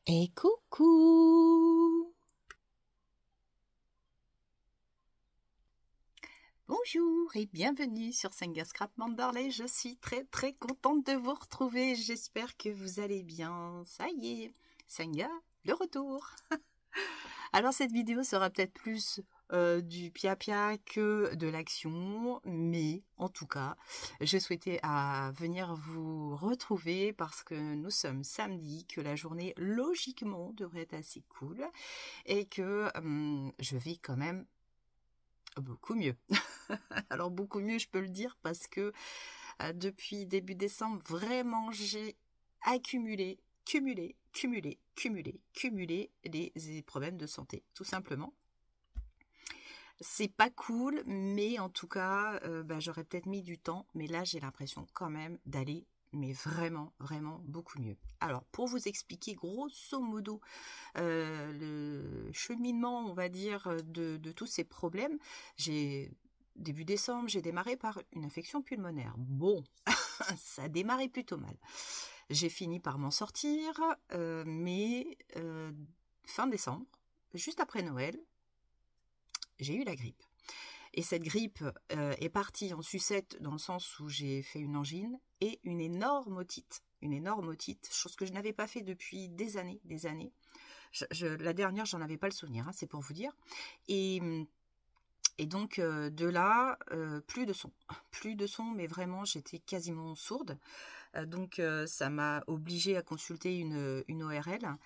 Et coucou! Bonjour et bienvenue sur Senga Scrap Mandarley. Je suis très contente de vous retrouver. J'espère que vous allez bien. Ça y est, Senga, le retour. Alors cette vidéo sera peut-être plus du pia-pia que de l'action, mais en tout cas, je souhaitais venir vous retrouver parce que nous sommes samedi, que la journée logiquement devrait être assez cool et que je vis quand même beaucoup mieux. Alors beaucoup mieux, je peux le dire, parce que depuis début décembre, vraiment, j'ai cumulé les problèmes de santé, tout simplement. C'est pas cool, mais en tout cas, j'aurais peut-être mis du temps, mais là, j'ai l'impression quand même d'aller mais vraiment beaucoup mieux. Alors, pour vous expliquer grosso modo le cheminement, on va dire, de tous ces problèmes, début décembre, j'ai démarré par une infection pulmonaire. Bon, ça a démarré plutôt mal. J'ai fini par m'en sortir, mais fin décembre, juste après Noël, j'ai eu la grippe. Et cette grippe est partie en sucette dans le sens où j'ai fait une angine et une énorme otite. Une énorme otite, chose que je n'avais pas fait depuis des années. La dernière, j'en avais pas le souvenir, hein, c'est pour vous dire. Et donc, de là, plus de son. Plus de son, mais vraiment, j'étais quasiment sourde. Donc ça m'a obligée à consulter une ORL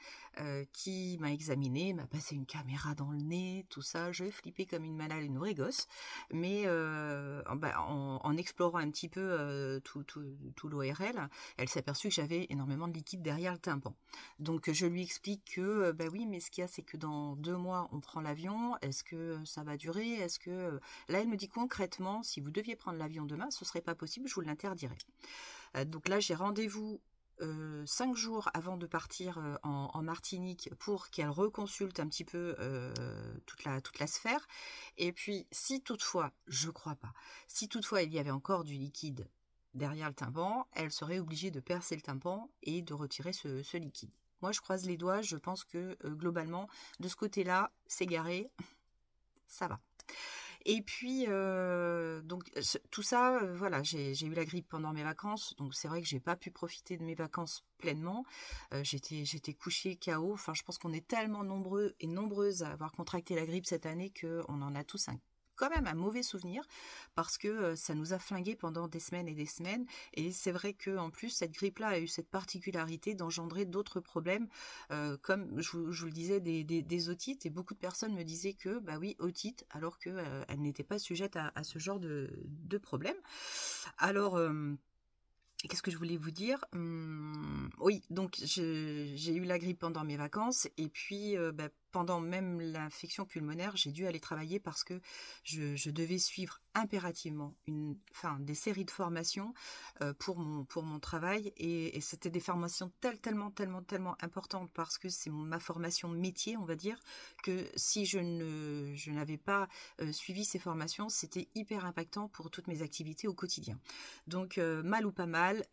qui m'a examinée, m'a passé une caméra dans le nez, tout ça. J'ai flippé comme une malade, une vraie gosse. Mais en explorant un petit peu tout l'ORL, elle s'est aperçue que j'avais énormément de liquide derrière le tympan. Donc je lui explique que oui, mais ce qu'il y a, c'est que dans 2 mois, on prend l'avion. Est-ce que ça va durer? Est-ce que là, elle me dit concrètement, si vous deviez prendre l'avion demain, ce serait pas possible, je vous l'interdirais. Donc là, j'ai rendez-vous 5 jours avant de partir en Martinique pour qu'elle reconsulte un petit peu toute la sphère. Et puis, si toutefois, je crois pas, si toutefois il y avait encore du liquide derrière le tympan, elle serait obligée de percer le tympan et de retirer ce liquide. Moi, je croise les doigts, je pense que globalement, de ce côté-là, c'est garé, ça va. Et puis, donc, tout ça, voilà, j'ai eu la grippe pendant mes vacances, donc c'est vrai que j'ai pas pu profiter de mes vacances pleinement. J'étais couchée KO. Enfin, je pense qu'on est tellement nombreux et nombreuses à avoir contracté la grippe cette année qu'on en a tous quand même un mauvais souvenir parce que ça nous a flingués pendant des semaines et des semaines. Et c'est vrai que en plus cette grippe-là a eu cette particularité d'engendrer d'autres problèmes, comme je vous le disais, des otites. Et beaucoup de personnes me disaient que bah oui, otite, alors que elles n'étaient pas sujettes à ce genre de problème. Alors qu'est-ce que je voulais vous dire? Oui, donc j'ai eu la grippe pendant mes vacances et puis pendant même l'infection pulmonaire, j'ai dû aller travailler parce que je devais suivre impérativement des séries de formations pour mon travail et c'était des formations tellement importantes parce que c'est ma formation métier, on va dire, que si je n'avais pas suivi ces formations, c'était hyper impactant pour toutes mes activités au quotidien. Donc mal ou pas mal,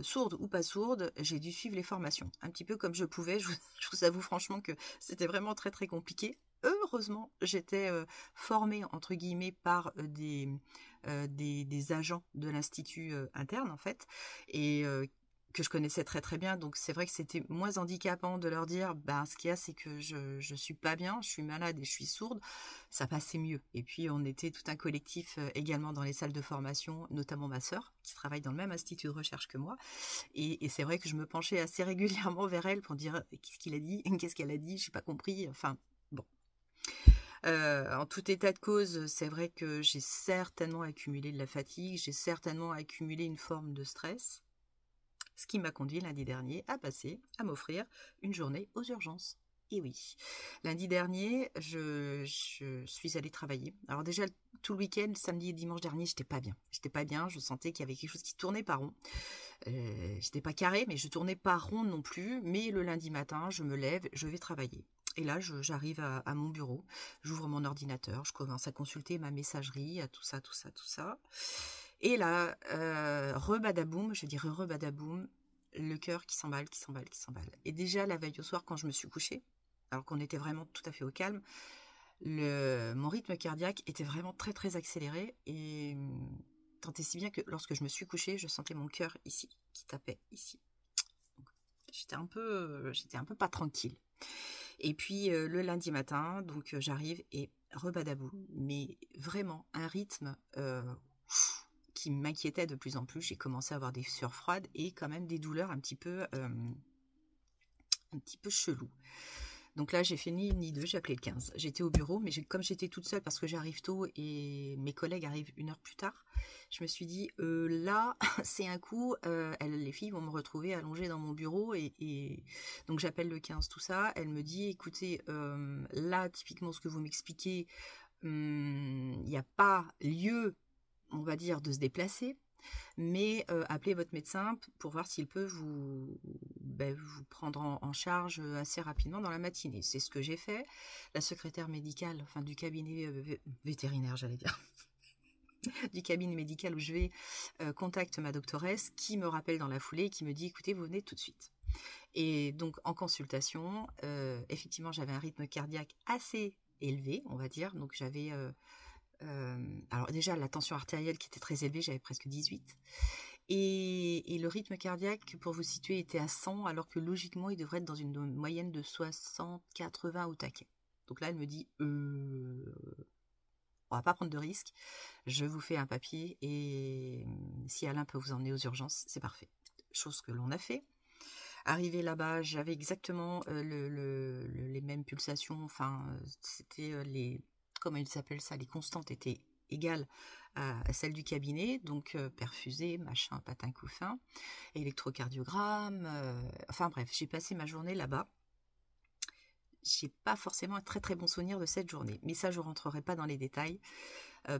sourde ou pas sourde, j'ai dû suivre les formations un petit peu comme je pouvais. Je vous avoue franchement que c'était vraiment très compliqué. Heureusement, j'étais formée entre guillemets par des agents de l'institut interne en fait, et que je connaissais très bien. Donc c'est vrai que c'était moins handicapant de leur dire ce qu'il y a, c'est que je suis pas bien, je suis malade et je suis sourde. Ça passait mieux. Et puis on était tout un collectif également dans les salles de formation, notamment ma sœur qui travaille dans le même institut de recherche que moi. Et c'est vrai que je me penchais assez régulièrement vers elle pour dire qu'est-ce qu'il a dit, qu'est-ce qu'elle a dit, j'ai pas compris. Enfin bon. En tout état de cause, c'est vrai que j'ai certainement accumulé de la fatigue, j'ai certainement accumulé une forme de stress, ce qui m'a conduit lundi dernier à m'offrir une journée aux urgences. Et oui, lundi dernier, je suis allée travailler. Alors déjà, tout le week-end, samedi et dimanche dernier, j'étais pas bien. J'étais pas bien, je sentais qu'il y avait quelque chose qui tournait pas rond. J'étais pas carré, mais je tournais pas rond non plus. Mais le lundi matin, je me lève, je vais travailler. Et là, j'arrive à mon bureau, j'ouvre mon ordinateur, je commence à consulter ma messagerie, à tout ça. Et là, rebadaboum, je dirais rebadaboum, le cœur qui s'emballe, qui s'emballe, qui s'emballe. Et déjà, la veille au soir, quand je me suis couchée, alors qu'on était vraiment tout à fait au calme, mon rythme cardiaque était vraiment très, très accéléré. Et tant et si bien que lorsque je me suis couchée, je sentais mon cœur ici, qui tapait ici. Donc, j'étais un peu pas tranquille. Et puis, le lundi matin, donc j'arrive et rebadabou. Mais vraiment, un rythme... qui m'inquiétait de plus en plus. J'ai commencé à avoir des sueurs froides et quand même des douleurs un petit peu chelou. Donc là, j'ai fait ni une ni deux, j'ai appelé le 15. J'étais au bureau, mais comme j'étais toute seule parce que j'arrive tôt et mes collègues arrivent 1 heure plus tard, je me suis dit, là, c'est un coup, les filles vont me retrouver allongée dans mon bureau et donc j'appelle le 15, tout ça. Elle me dit, écoutez, là, typiquement, ce que vous m'expliquez, il n'y a pas lieu, on va dire, de se déplacer. Mais appelez votre médecin pour voir s'il peut vous prendre en charge assez rapidement dans la matinée. C'est ce que j'ai fait. La secrétaire médicale, enfin du cabinet vétérinaire, j'allais dire, du cabinet médical où je vais, contacte ma doctoresse qui me rappelle dans la foulée et qui me dit, écoutez, vous venez tout de suite. Et donc en consultation, effectivement, j'avais un rythme cardiaque assez élevé, on va dire. Donc j'avais... alors déjà la tension artérielle qui était très élevée, j'avais presque 18 et le rythme cardiaque, pour vous situer, était à 100 alors que logiquement il devrait être dans une moyenne de 60-80 au taquet. Donc là elle me dit on va pas prendre de risques, je vous fais un papier et si Alain peut vous emmener aux urgences, c'est parfait. Chose que l'on a fait. Arrivé là-bas, j'avais exactement les mêmes pulsations, enfin c'était comment il s'appelle ça, les constantes étaient égales à celles du cabinet, donc perfusé, machin, patin couffin, électrocardiogramme, enfin bref, j'ai passé ma journée là-bas. J'ai pas forcément un très très bon souvenir de cette journée, mais ça je rentrerai pas dans les détails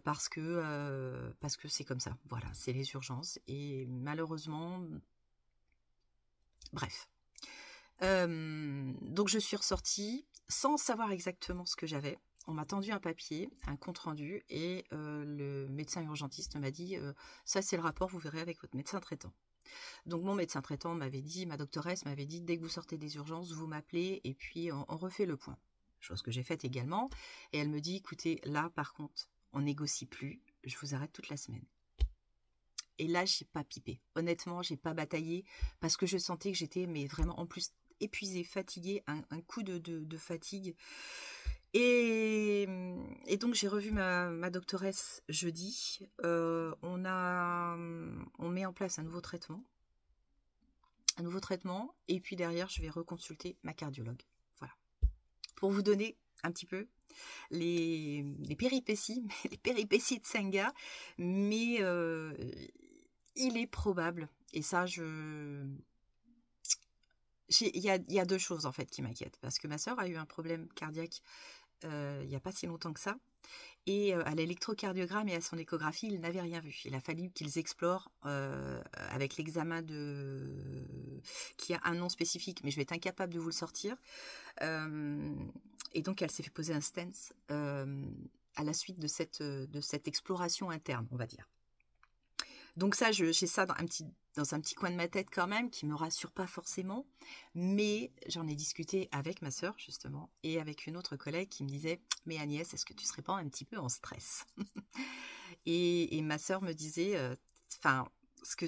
parce que c'est comme ça, voilà, c'est les urgences et malheureusement, bref. Donc je suis ressortie sans savoir exactement ce que j'avais. On m'a tendu un papier, un compte-rendu, et le médecin urgentiste m'a dit ça c'est le rapport, vous verrez avec votre médecin traitant. Donc mon médecin traitant m'avait dit, ma doctoresse m'avait dit, dès que vous sortez des urgences, vous m'appelez et puis on refait le point. Chose que j'ai faite également. Et elle me dit, écoutez, là par contre, on négocie plus, je vous arrête toute la semaine. Et là, j'ai pas pipé. Honnêtement, j'ai pas bataillé parce que je sentais que j'étais, mais vraiment en plus épuisée, fatiguée, un coup de fatigue. Et donc j'ai revu ma doctoresse jeudi. On met en place un nouveau traitement, et puis derrière je vais reconsulter ma cardiologue. Voilà. Pour vous donner un petit peu les péripéties, les péripéties de Senga, mais il est probable, et ça il y a deux choses en fait qui m'inquiètent, parce que ma sœur a eu un problème cardiaque il n'y a pas si longtemps que ça, et à l'électrocardiogramme et à son échographie, ils n'avaient rien vu. Il a fallu qu'ils explorent avec l'examen qui a un nom spécifique, mais je vais être incapable de vous le sortir. Et donc elle s'est fait poser un stent à la suite de cette exploration interne, on va dire. Donc ça, j'ai ça dans un petit coin de ma tête quand même, qui me rassure pas forcément, mais j'en ai discuté avec ma sœur justement, et avec une autre collègue qui me disait, mais Agnès, est-ce que tu serais pas un petit peu en stress? Et ma sœur me disait, enfin, ce que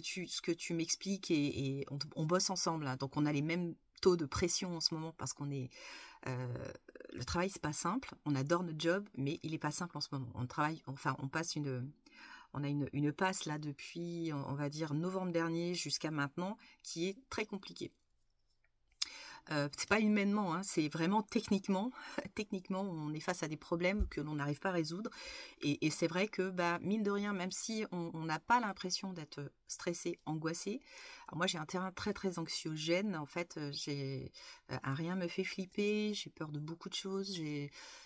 tu m'expliques, et on bosse ensemble, hein, donc on a les mêmes taux de pression en ce moment, parce qu'on est... le travail, c'est pas simple, on adore notre job, mais il est pas simple en ce moment. On a une passe là depuis, on va dire, novembre dernier jusqu'à maintenant, qui est très compliquée. C'est pas humainement, hein, c'est vraiment techniquement. Techniquement, on est face à des problèmes que l'on n'arrive pas à résoudre. Et c'est vrai que, mine de rien, même si on n'a pas l'impression d'être stressé, angoissé, alors moi j'ai un terrain très très anxiogène. En fait, un rien me fait flipper, j'ai peur de beaucoup de choses,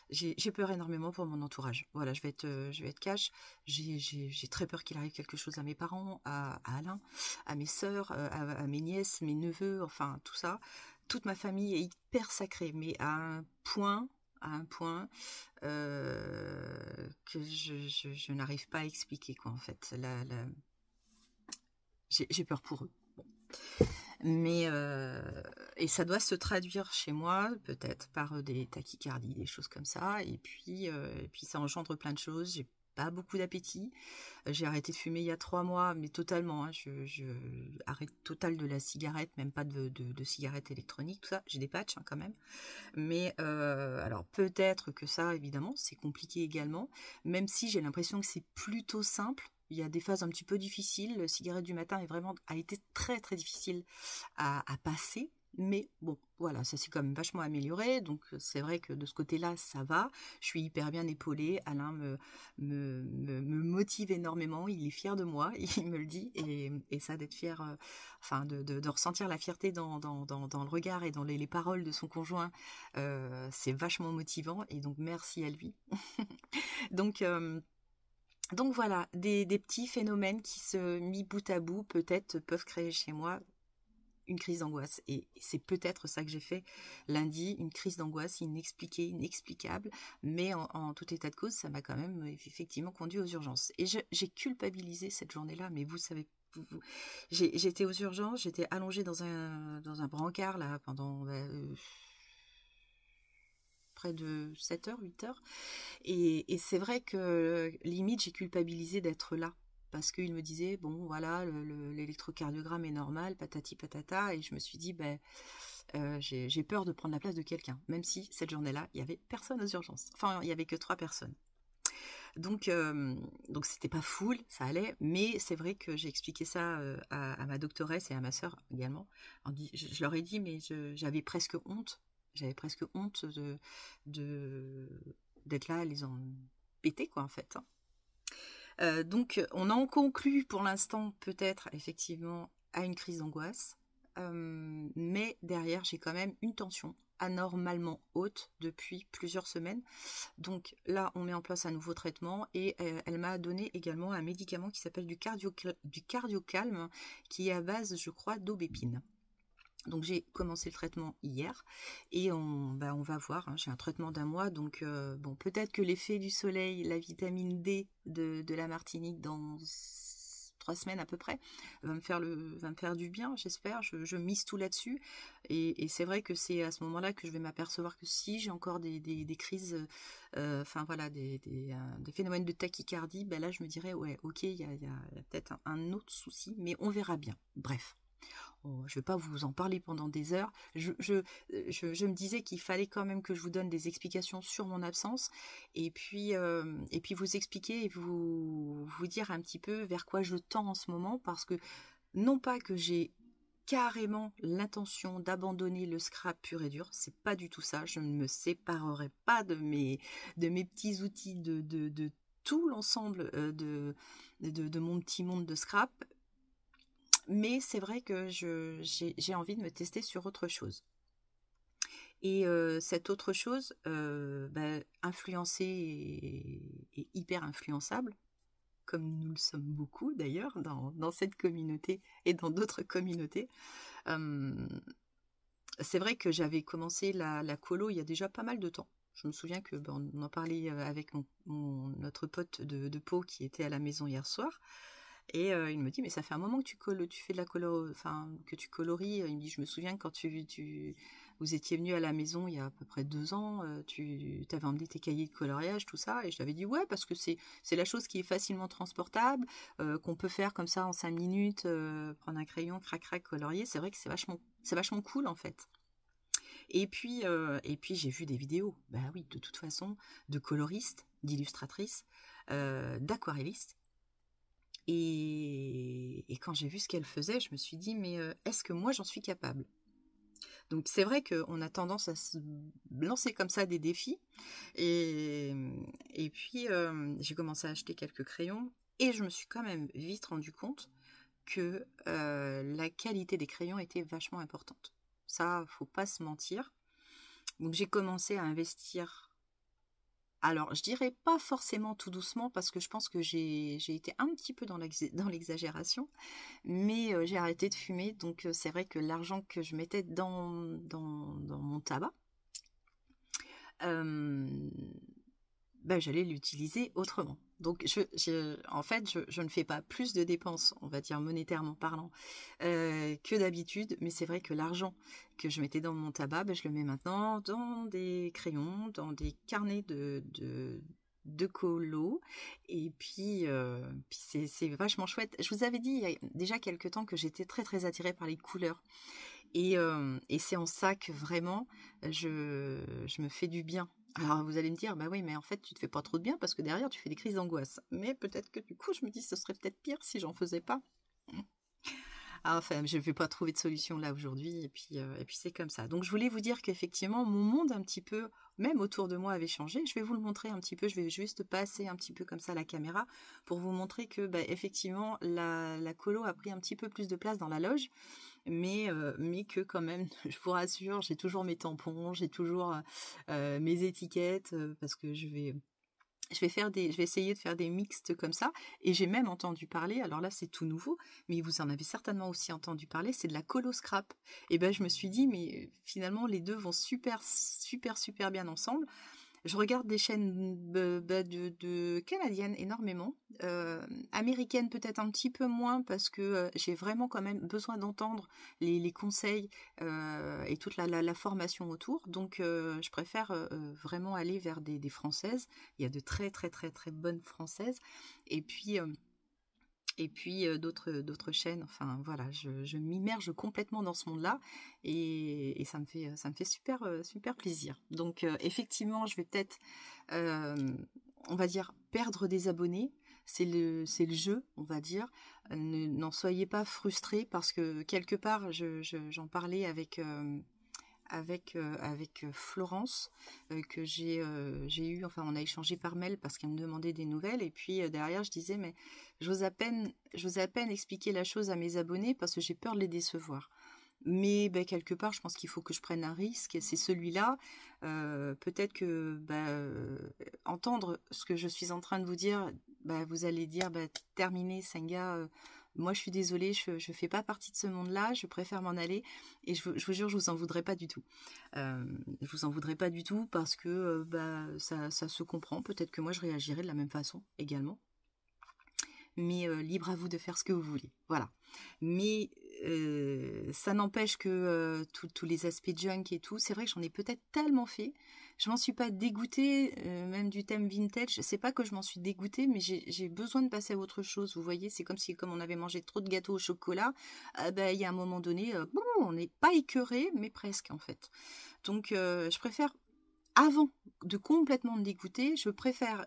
j'ai peur énormément pour mon entourage. Voilà, je vais être cash. J'ai très peur qu'il arrive quelque chose à mes parents, à Alain, à mes sœurs, à mes nièces, mes neveux, enfin tout ça. Toute ma famille est hyper sacrée, mais à un point que je n'arrive pas à expliquer, quoi, en fait. J'ai peur pour eux. Bon. Mais et ça doit se traduire chez moi, peut-être par des tachycardies, des choses comme ça. Et puis ça engendre plein de choses. J'ai pas beaucoup d'appétit. J'ai arrêté de fumer il y a 3 mois, mais totalement. Hein. Je arrête total de la cigarette, même pas de cigarette électronique, tout ça. J'ai des patchs hein, quand même. Mais alors peut-être que ça, évidemment, c'est compliqué également. Même si j'ai l'impression que c'est plutôt simple. Il y a des phases un petit peu difficiles. La cigarette du matin a été très très difficile à passer. Mais bon, voilà, ça s'est quand même vachement amélioré. Donc c'est vrai que de ce côté-là, ça va. Je suis hyper bien épaulée. Alain me motive énormément. Il est fier de moi, il me le dit. Et ça, d'être fier, enfin de ressentir la fierté dans le regard et dans les paroles de son conjoint, c'est vachement motivant. Et donc merci à lui. donc... Donc voilà, des petits phénomènes qui se mis bout à bout peut-être peuvent créer chez moi une crise d'angoisse. Et c'est peut-être ça que j'ai fait lundi, une crise d'angoisse inexpliquée, inexplicable, mais en tout état de cause, ça m'a quand même effectivement conduit aux urgences. Et j'ai culpabilisé cette journée-là, mais vous savez, j'étais aux urgences, j'étais allongée dans un brancard là pendant près de 7 heures, 8 heures. Et c'est vrai que limite j'ai culpabilisé d'être là parce qu'il me disait bon voilà l'électrocardiogramme est normal patati patata et je me suis dit j'ai peur de prendre la place de quelqu'un même si cette journée-là il y avait personne aux urgences, enfin il y avait que 3 personnes donc c'était pas full, ça allait, mais c'est vrai que j'ai expliqué ça à ma doctoresse et à ma sœur également. Je leur ai dit mais j'avais presque honte. J'avais presque honte d'être là à les embêter, quoi, en fait. Hein. Donc, on en conclut pour l'instant, peut-être, effectivement, à une crise d'angoisse. Mais derrière, j'ai quand même une tension anormalement haute depuis plusieurs semaines. Donc là, on met en place un nouveau traitement et elle m'a donné également un médicament qui s'appelle du cardiocalme, qui est à base, je crois, d'aubépine. Donc j'ai commencé le traitement hier et on va voir, hein, j'ai un traitement d'1 mois, donc bon peut-être que l'effet du soleil, la vitamine D de la Martinique dans 3 semaines à peu près va me faire du bien, j'espère, je mise tout là-dessus et c'est vrai que c'est à ce moment-là que je vais m'apercevoir que si j'ai encore des crises, enfin voilà, des phénomènes de tachycardie, ben là je me dirais ouais ok il y a peut-être un autre souci, mais on verra bien, bref. Je ne vais pas vous en parler pendant des heures. Je me disais qu'il fallait quand même que je vous donne des explications sur mon absence et puis vous expliquer et vous dire un petit peu vers quoi je tends en ce moment parce que non pas que j'ai carrément l'intention d'abandonner le scrap pur et dur, c'est pas du tout ça. Je ne me séparerai pas de mes petits outils de tout l'ensemble de mon petit monde de scrap. Mais c'est vrai que j'ai envie de me tester sur autre chose. Et cette autre chose, influencée et hyper influençable, comme nous le sommes beaucoup d'ailleurs dans cette communauté et dans d'autres communautés. C'est vrai que j'avais commencé la colo il y a déjà pas mal de temps. Je me souviens que on en parlait avec notre pote de Pau qui était à la maison hier soir. Et il me dit mais ça fait un moment que tu fais de la colo, enfin que tu colories. Il me dit je me souviens quand vous étiez venu à la maison il y a à peu près 2 ans, tu t'avais emmené tes cahiers de coloriage tout ça et je t'avais dit ouais parce que c'est la chose qui est facilement transportable, qu'on peut faire comme ça en 5 minutes, prendre un crayon, crac colorier. C'est vrai que c'est vachement cool en fait. Et puis j'ai vu des vidéos, bah oui de toute façon, de coloristes, d'illustratrices, d'aquarellistes. Et quand j'ai vu ce qu'elle faisait, je me suis dit, mais est-ce que moi j'en suis capable? Donc c'est vrai qu'on a tendance à se lancer comme ça des défis. Et puis j'ai commencé à acheter quelques crayons et je me suis quand même vite rendu compte que la qualité des crayons était vachement importante. Ça, faut pas se mentir. Donc j'ai commencé à investir. Alors, je dirais pas forcément tout doucement parce que je pense que j'ai été un petit peu dans l'exagération, mais j'ai arrêté de fumer, donc c'est vrai que l'argent que je mettais dans mon tabac, j'allais l'utiliser autrement. Donc, en fait, je ne fais pas plus de dépenses, on va dire monétairement parlant, que d'habitude. Mais c'est vrai que l'argent que je mettais dans mon tabac, ben, je le mets maintenant dans des crayons, dans des carnets de colo. Et puis c'est vachement chouette. Je vous avais dit il y a déjà quelques temps que j'étais très très attirée par les couleurs. Et c'est en ça que vraiment je me fais du bien. Alors vous allez me dire, bah oui, mais en fait tu te fais pas trop de bien parce que derrière tu fais des crises d'angoisse. Mais peut-être que du coup je me dis ce serait peut-être pire si j'en faisais pas. Ah, enfin, je ne vais pas trouver de solution là aujourd'hui, et puis c'est comme ça. Donc je voulais vous dire qu'effectivement, mon monde un petit peu, même autour de moi, avait changé. Je vais vous le montrer un petit peu, je vais juste passer un petit peu comme ça la caméra pour vous montrer que, bah, effectivement, la colo a pris un petit peu plus de place dans la loge, mais que quand même, je vous rassure, j'ai toujours mes tampons, j'ai toujours mes étiquettes, parce que je vais essayer de faire des mixtes comme ça. Et j'ai même entendu parler, alors là c'est tout nouveau, mais vous en avez certainement aussi entendu parler, c'est de la colo scrap. Et ben je me suis dit, mais finalement les deux vont super, super, super bien ensemble. Je regarde des chaînes de canadiennes énormément, américaines peut-être un petit peu moins parce que j'ai vraiment quand même besoin d'entendre les conseils et toute la formation autour. Donc je préfère vraiment aller vers des françaises. Il y a de très très très très bonnes françaises. Et puis d'autres chaînes. Enfin voilà, je m'immerge complètement dans ce monde-là et ça me fait super super plaisir. Donc effectivement, je vais peut-être, on va dire, perdre des abonnés. C'est le jeu, on va dire. N'en soyez pas frustrés parce que quelque part, j'en parlais avec Florence que j'ai eu, enfin on a échangé par mail parce qu'elle me demandait des nouvelles et puis derrière je disais mais j'ose à peine expliquer la chose à mes abonnés parce que j'ai peur de les décevoir. Mais ben, quelque part, je pense qu'il faut que je prenne un risque. C'est celui-là. Peut-être que entendre ce que je suis en train de vous dire, vous allez dire terminé, Senga. Moi, je suis désolée, je fais pas partie de ce monde-là. Je préfère m'en aller. Et je vous jure, je vous en voudrais pas du tout. Je vous en voudrais pas du tout parce que ça se comprend. Peut-être que moi, je réagirais de la même façon également. Mais libre à vous de faire ce que vous voulez. Voilà. Mais ça n'empêche que tous les aspects junk et tout, c'est vrai que j'en ai peut-être tellement fait. Je m'en suis pas dégoûtée, même du thème vintage. C'est pas que je m'en suis dégoûtée, mais j'ai besoin de passer à autre chose. Vous voyez, c'est comme si, comme on avait mangé trop de gâteaux au chocolat, il y a un moment donné, on n'est pas écœuré, mais presque en fait. Donc, je préfère avant de complètement me dégoûter, je préfère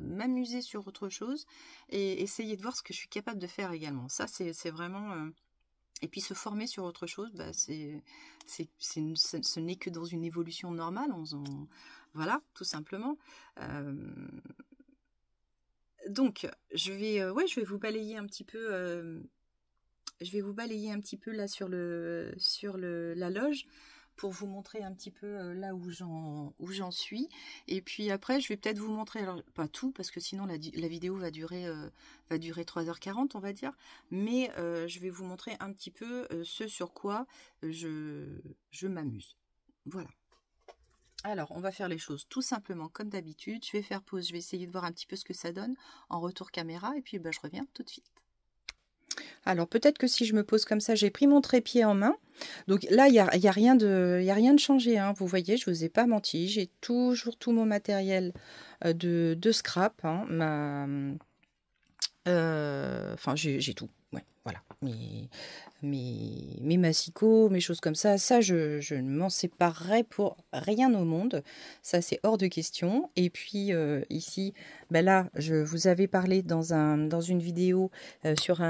m'amuser sur autre chose et essayer de voir ce que je suis capable de faire également. Ça, c'est vraiment... Et puis se former sur autre chose, ce n'est que dans une évolution normale. Voilà, tout simplement. Donc, je vais vous balayer un petit peu... je vais vous balayer un petit peu là sur la loge pour vous montrer un petit peu là où j'en suis. Et puis après, je vais peut-être vous montrer, alors pas tout, parce que sinon la vidéo va durer 3h40, on va dire. Mais je vais vous montrer un petit peu ce sur quoi je m'amuse. Voilà. Alors, on va faire les choses tout simplement comme d'habitude. Je vais faire pause, je vais essayer de voir un petit peu ce que ça donne en retour caméra. Et puis, je reviens tout de suite. Alors peut-être que si je me pose comme ça, j'ai pris mon trépied en main. Donc là, il y a rien de changé. Hein. Vous voyez, je ne vous ai pas menti. J'ai toujours tout mon matériel de scrap. Hein. Enfin, j'ai tout. Ouais, voilà. Mes massicots, mes choses comme ça, je ne m'en séparerai pour rien au monde. Ça, c'est hors de question. Et puis ici, là, je vous avais parlé dans une vidéo sur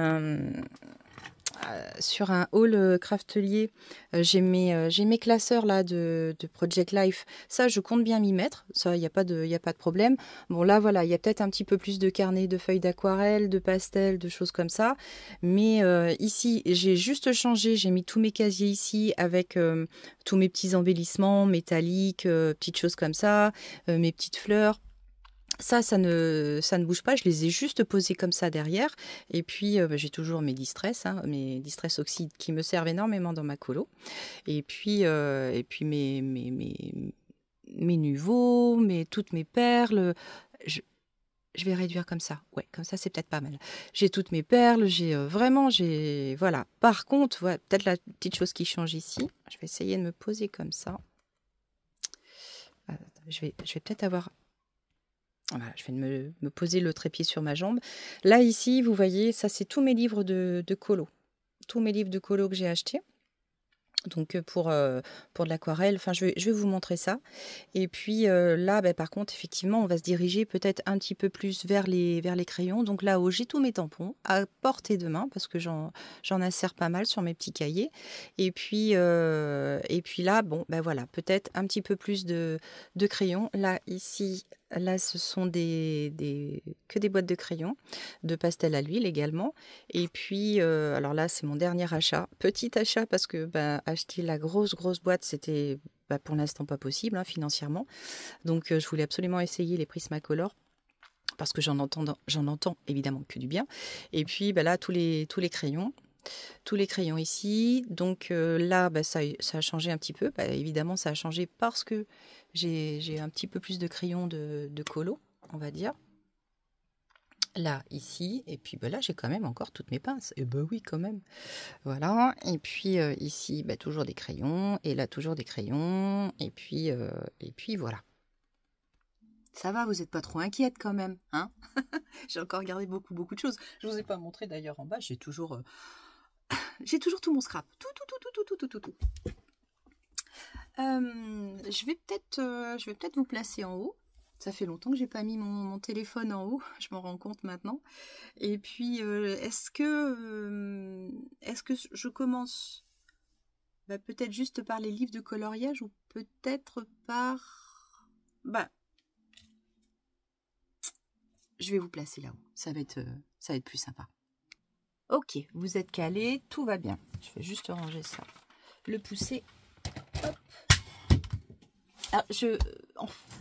un haul craftelier, j'ai mes classeurs là de Project Life. Ça, je compte bien m'y mettre. Ça, il n'y a pas de problème. Bon, là, voilà, il y a peut-être un petit peu plus de carnets, de feuilles d'aquarelle, de pastels, de choses comme ça. Mais ici, j'ai juste changé. J'ai mis tous mes casiers ici avec tous mes petits embellissements métalliques, petites choses comme ça, mes petites fleurs. Ça ne bouge pas, je les ai juste posés comme ça derrière. Et puis, j'ai toujours mes distress, mes distress oxydes qui me servent énormément dans ma colo. Et puis mes nuveaux, toutes mes perles. je vais réduire comme ça. Ouais, comme ça, c'est peut-être pas mal. J'ai toutes mes perles, j'ai vraiment, voilà. Par contre, voilà, peut-être la petite chose qui change ici. Je vais essayer de me poser comme ça. Je vais peut-être avoir... Voilà, je vais me poser le trépied sur ma jambe. Là, ici, vous voyez, ça, c'est tous mes livres de colo. Tous mes livres de colo que j'ai achetés. Donc pour de l'aquarelle, enfin je vais vous montrer ça. Et puis là, par contre, effectivement, on va se diriger peut-être un petit peu plus vers les crayons. Donc là-haut, j'ai tous mes tampons à portée de main parce que j'en insère pas mal sur mes petits cahiers. Et puis là, bon, voilà, peut-être un petit peu plus de crayons. Là, ici, là, ce sont que des boîtes de crayons, de pastel à l'huile également. Et puis, alors là, c'est mon dernier achat. Petit achat parce que acheter la grosse boîte, c'était pour l'instant pas possible financièrement. Donc, je voulais absolument essayer les Prismacolor parce que j'en entends évidemment que du bien. Et puis, là, tous les crayons. Tous les crayons ici. Donc là, ça a changé un petit peu. Évidemment, ça a changé parce que j'ai un petit peu plus de crayons de colo, on va dire. Là, ici, et puis là, j'ai quand même encore toutes mes pinces. Et oui, quand même. Voilà. Et puis ici, toujours des crayons. Et là, toujours des crayons. Et puis voilà. Ça va, vous n'êtes pas trop inquiète quand même, hein? J'ai encore gardé beaucoup de choses. Je vous ai pas montré d'ailleurs en bas, j'ai toujours tout mon scrap. Tout. Je vais peut-être vous placer en haut. Ça fait longtemps que j'ai pas mis mon téléphone en haut, je m'en rends compte maintenant. Et puis, est-ce que je commence peut-être juste par les livres de coloriage ou peut-être par... je vais vous placer là-haut. Ça va être plus sympa. Ok, vous êtes calés, tout va bien. Je vais juste ranger ça. Le pousser. Hop. Alors,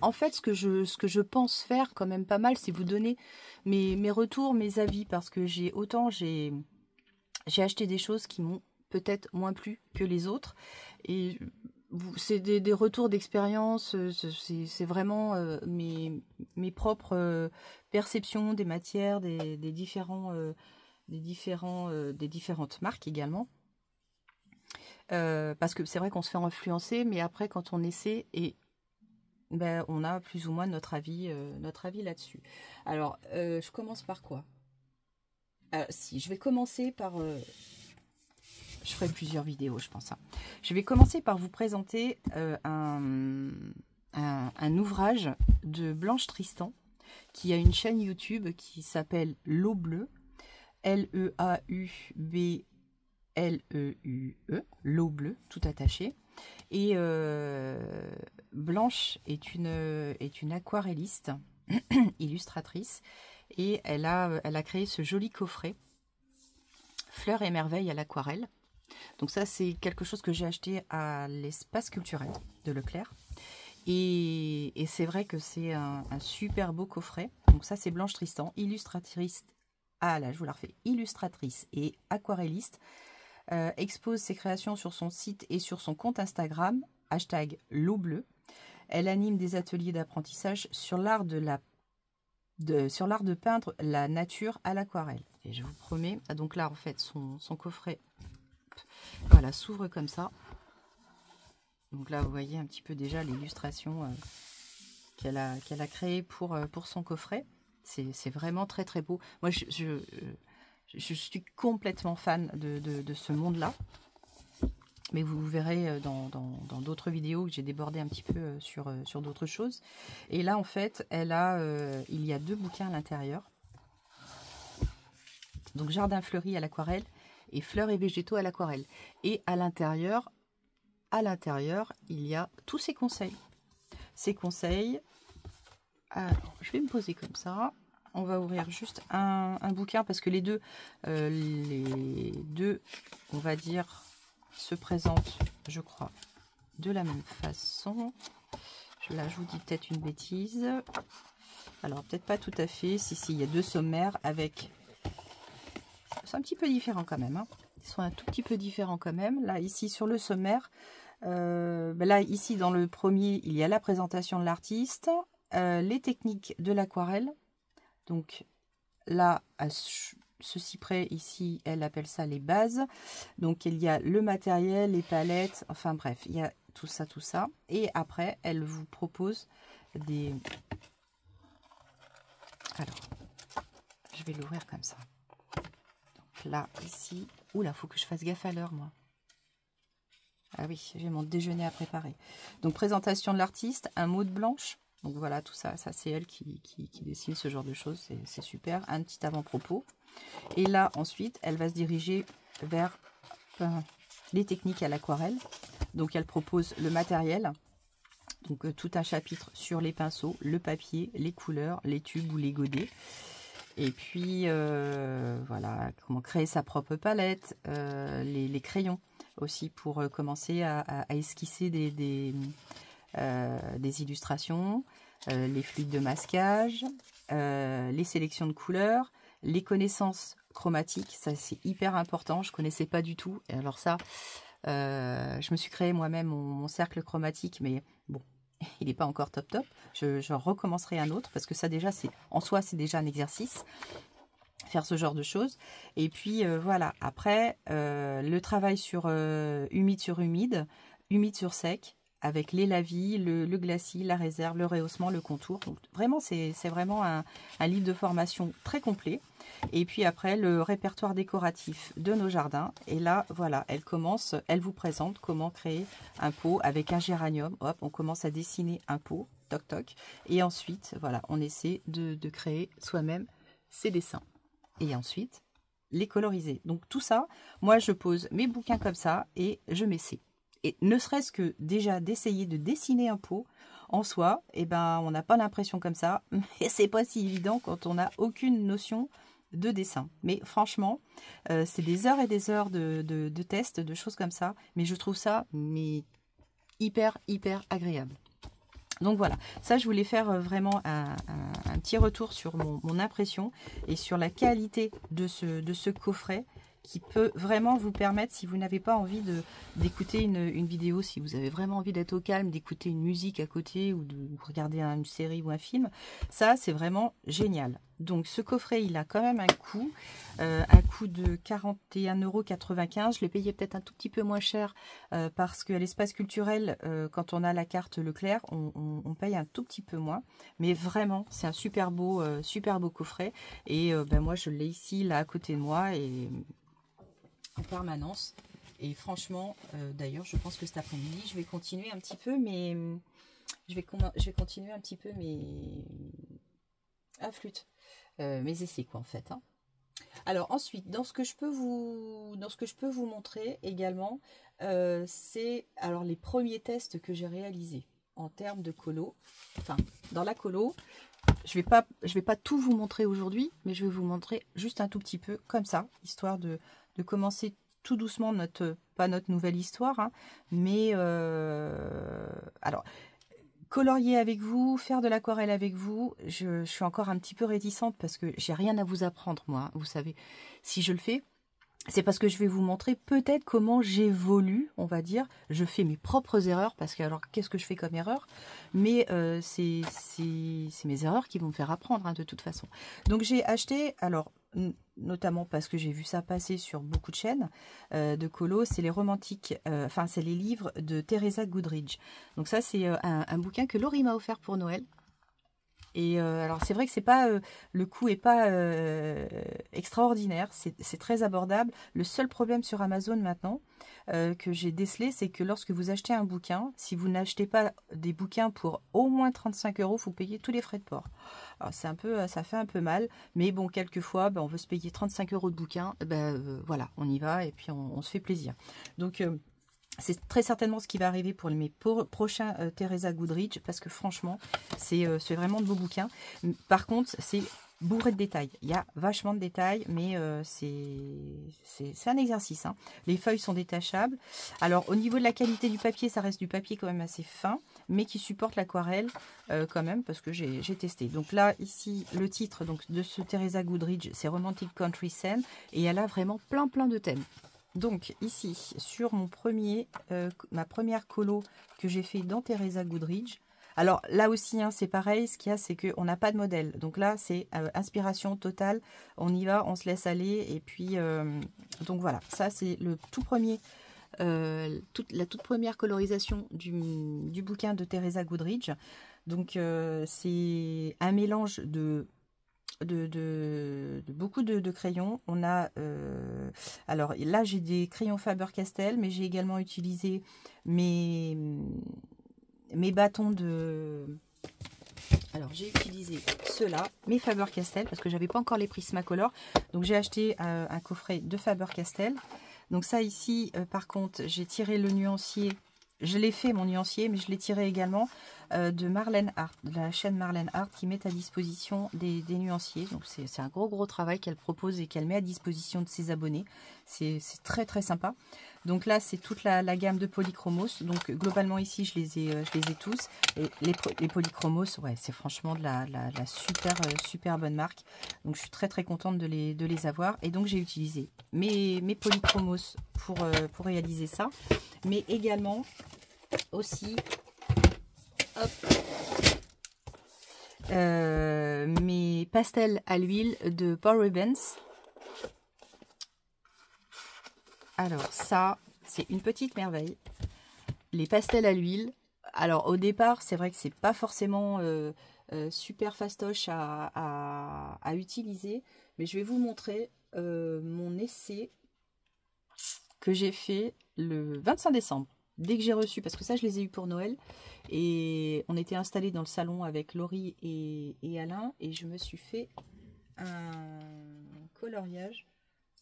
en fait, ce que je pense faire quand même pas mal, c'est vous donner mes retours, mes avis, parce que j'ai acheté des choses qui m'ont peut-être moins plu que les autres. Et c'est des retours d'expérience, c'est vraiment mes propres perceptions des matières, des différentes marques également. Parce que c'est vrai qu'on se fait influencer, mais après quand on essaie, on a plus ou moins notre avis là-dessus. Alors, je commence par quoi? Si, je vais commencer par... je ferai plusieurs vidéos, je pense. Je vais commencer par vous présenter un ouvrage de Blanche Tristan, qui a une chaîne YouTube qui s'appelle L'eau bleue, Leaublee, L'eau bleue, tout attaché. Et Blanche est une aquarelliste, illustratrice, et elle a créé ce joli coffret Fleurs et merveilles à l'aquarelle. Donc ça, c'est quelque chose que j'ai acheté à l'espace culturel de Leclerc. Et c'est vrai que c'est un super beau coffret. Donc ça, c'est Blanche Tristan, illustratrice. Ah là, je vous la refais. Illustratrice et aquarelliste. Expose ses créations sur son site et sur son compte Instagram, #l'eau bleue. Elle anime des ateliers d'apprentissage sur l'art de peindre la nature à l'aquarelle. Et je vous promets, donc là en fait son coffret, voilà, s'ouvre comme ça. Donc là vous voyez un petit peu déjà l'illustration qu'elle a créée pour son coffret. C'est vraiment très très beau. Moi je suis complètement fan de ce monde-là. Mais vous verrez dans d'autres vidéos que j'ai débordé un petit peu sur d'autres choses. Et là, en fait, il y a 2 bouquins à l'intérieur. Donc, Jardin fleuri à l'aquarelle et Fleurs et végétaux à l'aquarelle. Et à l'intérieur, il y a tous ces conseils. Ces conseils, alors, je vais me poser comme ça. On va ouvrir juste un bouquin parce que les deux, on va dire, se présentent, je crois, de la même façon. Là, je vous dis peut-être une bêtise. Alors, peut-être pas tout à fait. Si, il y a 2 sommaires avec... C'est un petit peu différent quand même. Ils sont un tout petit peu différents quand même. Là, ici, sur le sommaire, là, ici, dans le premier, il y a la présentation de l'artiste, les techniques de l'aquarelle, Donc là, à ceci près, ici, elle appelle ça les bases. Donc il y a le matériel, les palettes, enfin bref, il y a tout ça, tout ça. Et après, elle vous propose des... Alors, je vais l'ouvrir comme ça. Donc là, ici... Oula, faut que je fasse gaffe à l'heure, moi. Ah oui, j'ai mon déjeuner à préparer. Donc, présentation de l'artiste, un mot de blanche. Donc voilà, tout ça, ça c'est elle qui dessine ce genre de choses. C'est super. Un petit avant-propos. Et là, ensuite, elle va se diriger vers les techniques à l'aquarelle. Donc, elle propose le matériel. Donc, tout un chapitre sur les pinceaux, le papier, les couleurs, les tubes ou les godets. Et puis, voilà, comment créer sa propre palette, les crayons aussi pour commencer à esquisser des illustrations, les fluides de masquage, les sélections de couleurs, les connaissances chromatiques, ça c'est hyper important, je ne connaissais pas du tout. Et alors ça, je me suis créé moi-même mon cercle chromatique, mais bon, il n'est pas encore top top. Je recommencerai un autre parce que ça déjà, en soi, c'est déjà un exercice. Faire ce genre de choses. Et puis voilà, après, le travail sur humide sur humide, humide sur sec, avec les lavis, le glacis, la réserve, le rehaussement, le contour. Donc, vraiment, c'est vraiment un livre de formation très complet. Et puis après, le répertoire décoratif de nos jardins. Et là, voilà, elle vous présente comment créer un pot avec un géranium. Hop, on commence à dessiner un pot, toc toc. Et ensuite, voilà, on essaie de créer soi-même ses dessins. Et ensuite, les coloriser. Donc tout ça, moi je pose mes bouquins comme ça et je m'essaie. Et ne serait-ce que déjà d'essayer de dessiner un pot en soi, eh ben, on n'a pas l'impression comme ça. Et c'est pas si évident quand on n'a aucune notion de dessin. Mais franchement, c'est des heures et des heures de tests, de choses comme ça. Mais je trouve ça hyper agréable. Donc voilà, ça je voulais faire vraiment un petit retour sur mon impression et sur la qualité de ce coffret qui peut vraiment vous permettre, si vous n'avez pas envie d'écouter une vidéo, si vous avez vraiment envie d'être au calme, d'écouter une musique à côté ou de regarder une série ou un film, ça c'est vraiment génial. Donc ce coffret, il a quand même un coût de 41,95 €. Je l'ai payé peut-être un tout petit peu moins cher parce qu'à l'espace culturel, quand on a la carte Leclerc, on paye un tout petit peu moins. Mais vraiment, c'est un super beau coffret. Et ben moi, je l'ai ici, là, à côté de moi, et en permanence. Et franchement, d'ailleurs, je pense que cet après-midi, je vais continuer un petit peu, mais je vais continuer un petit peu à flûte. Mes essais quoi en fait. Hein. Alors ensuite, dans ce que je peux vous montrer également, c'est alors les premiers tests que j'ai réalisés en termes de colo. Enfin, dans la colo, je vais pas tout vous montrer aujourd'hui, mais je vais vous montrer juste un tout petit peu comme ça, histoire de commencer tout doucement pas notre nouvelle histoire, hein, mais alors. Colorier avec vous, faire de l'aquarelle avec vous, je suis encore un petit peu réticente parce que j'ai rien à vous apprendre, moi. Vous savez, si je le fais, c'est parce que je vais vous montrer peut-être comment j'évolue, on va dire. Je fais mes propres erreurs parce que, alors, qu'est-ce que je fais comme erreur? Mais c'est mes erreurs qui vont me faire apprendre, hein, de toute façon. Donc, j'ai acheté, alors, notamment parce que j'ai vu ça passer sur beaucoup de chaînes de colo, c'est les romantiques, enfin c'est les livres de Teresa Goodridge. Donc ça c'est un bouquin que Laurie m'a offert pour Noël. Et alors c'est vrai que c'est pas le coût est pas extraordinaire, c'est très abordable. Le seul problème sur Amazon maintenant que j'ai décelé, c'est que lorsque vous achetez un bouquin, si vous n'achetez pas des bouquins pour au moins 35 €, vous payez tous les frais de port. Alors c'est ça fait un peu mal, mais bon, quelquefois, on veut se payer 35 € de bouquin, voilà, on y va et puis on se fait plaisir. Donc c'est très certainement ce qui va arriver pour mes prochains Teresa Goodridge, parce que franchement, c'est vraiment de beaux bouquins. Par contre, c'est bourré de détails. Il y a vachement de détails, mais c'est un exercice. Hein. Les feuilles sont détachables. Alors, au niveau de la qualité du papier, ça reste du papier quand même assez fin, mais qui supporte l'aquarelle quand même, parce que j'ai testé. Donc là, ici, le titre donc, de ce Teresa Goodridge, c'est Romantic Country Scene, et elle a vraiment plein de thèmes. Donc ici, sur ma première colo que j'ai fait dans Teresa Goodridge, Alors là aussi, hein, c'est pareil, ce qu'il y a, c'est qu'on n'a pas de modèle. Donc là, c'est inspiration totale. On y va, on se laisse aller. Et puis, donc voilà, ça c'est le tout premier, la toute première colorisation du bouquin de Teresa Goodridge. Donc c'est un mélange de beaucoup de crayons. On a alors là j'ai des crayons Faber-Castell, mais j'ai également utilisé mes bâtons alors j'ai utilisé ceux-là, mes Faber-Castell, parce que j'avais pas encore les Prismacolor, donc j'ai acheté un coffret de Faber-Castell. Donc ça ici par contre j'ai tiré le nuancier. Je l'ai fait mon nuancier, mais je l'ai tiré également de Marlène Art, de la chaîne Marlène Art, qui met à disposition des nuanciers. Donc c'est un gros travail qu'elle propose et qu'elle met à disposition de ses abonnés. C'est très très sympa. Donc là c'est toute la gamme de polychromos. Donc globalement ici je les ai tous. Et les polychromos, ouais, c'est franchement de la super bonne marque. Donc je suis très très contente de les avoir. Et donc j'ai utilisé mes polychromos pour réaliser ça. Mais également aussi mes pastels à l'huile de Paul Rubens. Alors ça, c'est une petite merveille. Les pastels à l'huile. Alors au départ, c'est vrai que c'est pas forcément super fastoche à utiliser. Mais je vais vous montrer mon essai que j'ai fait le 25 décembre. Dès que j'ai reçu, parce que ça je les ai eu pour Noël, et on était installés dans le salon avec Laurie et Alain, et je me suis fait un coloriage.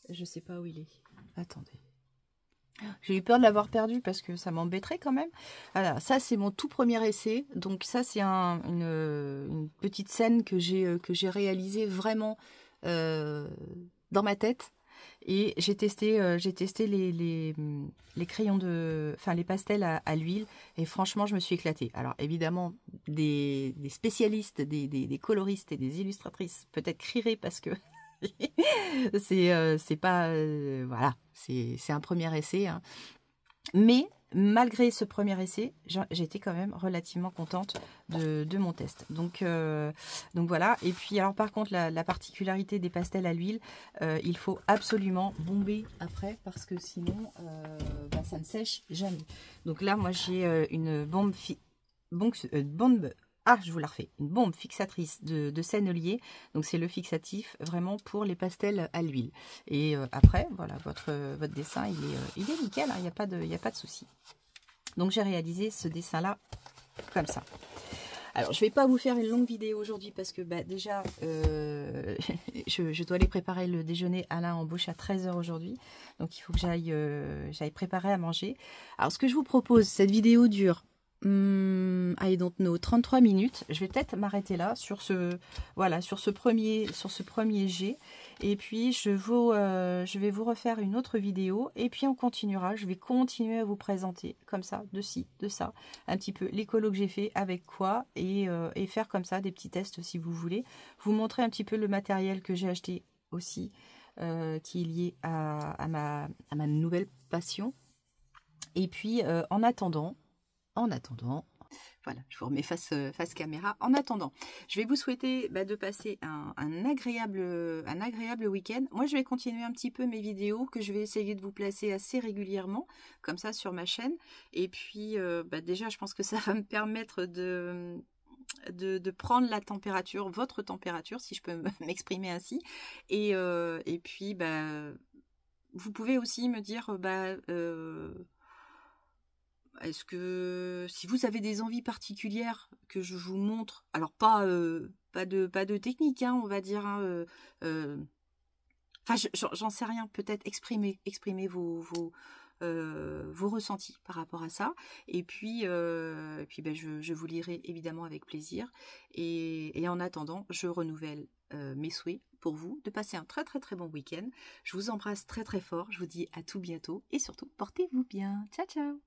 Je sais pas où il est. Attendez. J'ai eu peur de l'avoir perdu parce que ça m'embêterait quand même. Voilà, ça c'est mon tout premier essai. Donc ça c'est une petite scène que j'ai réalisée vraiment dans ma tête. Et j'ai testé les crayons les pastels à l'huile, et franchement je me suis éclatée. Alors évidemment des spécialistes, des coloristes et des illustratrices peut-être crieraient parce que c'est pas voilà, c'est un premier essai, hein. Mais malgré ce premier essai, j'étais quand même relativement contente de mon test. Donc voilà. Et puis alors par contre la particularité des pastels à l'huile, il faut absolument bomber après parce que sinon ça ne sèche jamais. Donc là moi j'ai une bombe je vous la refais. Une bombe fixatrice de sennelier. Donc c'est le fixatif vraiment pour les pastels à l'huile. Et après, voilà, votre dessin, il est nickel, hein, il n'y a pas de souci. Donc j'ai réalisé ce dessin-là comme ça. Alors je ne vais pas vous faire une longue vidéo aujourd'hui parce que déjà, je dois aller préparer le déjeuner. Alain embauche à 13 h aujourd'hui. Donc il faut que j'aille préparer à manger. Alors ce que je vous propose, cette vidéo dure... I don't know, 33 minutes. Je vais peut-être m'arrêter là sur ce premier jet. Et puis je vais vous refaire une autre vidéo. Et puis on continuera. Je vais continuer à vous présenter comme ça, de ci, de ça, un petit peu les colos que j'ai fait, avec quoi, et faire comme ça des petits tests si vous voulez. Vous montrer un petit peu le matériel que j'ai acheté aussi, qui est lié à ma nouvelle passion. Et puis en attendant, voilà, je vous remets face caméra. En attendant, je vais vous souhaiter de passer un agréable week-end. Moi, je vais continuer un petit peu mes vidéos que je vais essayer de vous placer assez régulièrement, comme ça, sur ma chaîne. Et puis, déjà, je pense que ça va me permettre de prendre la température, votre température, si je peux m'exprimer ainsi. Et puis, vous pouvez aussi me dire... est-ce que si vous avez des envies particulières que je vous montre, alors pas de technique, hein, on va dire, hein, j'en sais rien, peut-être exprimer vos ressentis par rapport à ça, et puis je vous lirai évidemment avec plaisir, et en attendant je renouvelle mes souhaits pour vous de passer un très très très bon week-end. Je vous embrasse très très fort, je vous dis à tout bientôt, et surtout portez-vous bien. Ciao ciao.